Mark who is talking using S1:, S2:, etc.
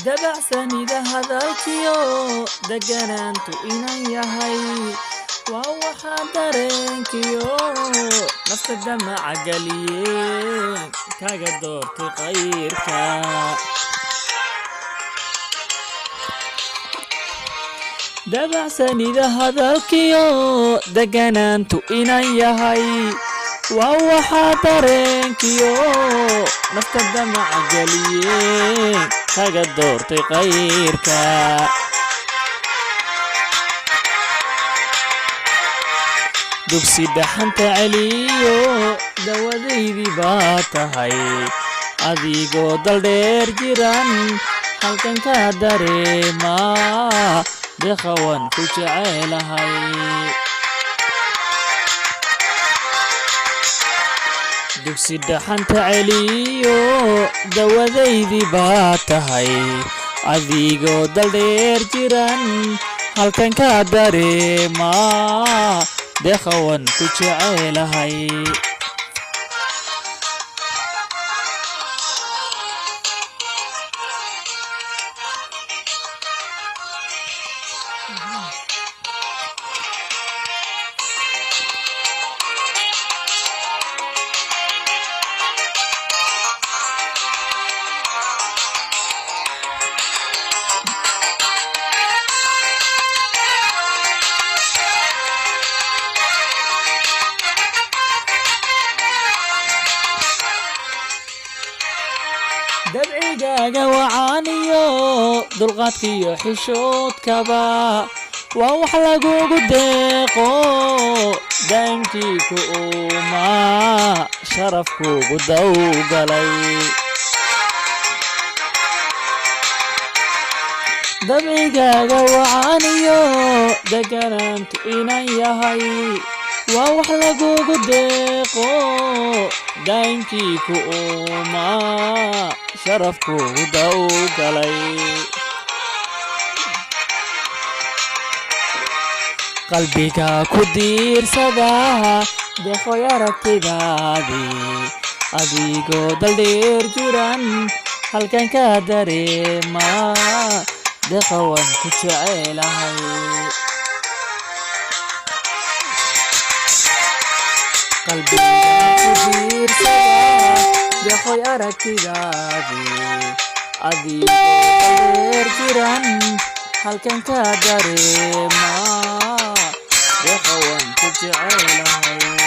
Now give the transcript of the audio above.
S1: dabacsan ida hadalkiyo deganaantu inan yahay waa waxa dareenkiyo nafta damaca galiye kaga doortay qayrka dabacsan ida hadalkiyo deganaantu inan yahay waa waxa dareenkiyo nafta damaca galiye kaga doortay qayrka dugsi dhaxanta celiyo dawadeydii baa tahay adigoo daldheer jiran halkan ka dareema deqawan ku jecelahay dugsi dhaxanta celiyo dawadeydii baa tahay adigoo daldheer jiran halkan ka dareema deqawan ku jecelahay dabcigaaga wacaaniyo dulqaadkiyo xishoodkaba waa wax lagugu deeqo daa'imkii ku uuma sharafkuugu dawgalay dabcigaaga wacaaniyo deganaantu inan yahay waa wax lagugu deeqo daa'imkii ku uuma sharafkuugu dawgalay qalbiga ku diirsada deeqoy aragtidaadii adigoo daldheer jiran halkan ka dareema deqawan ku jecelahay qalbiga ku diirsada deeqoy aragtidaadii adigoo daldheer jiran halkan ka dareema deqawan ku jecelahay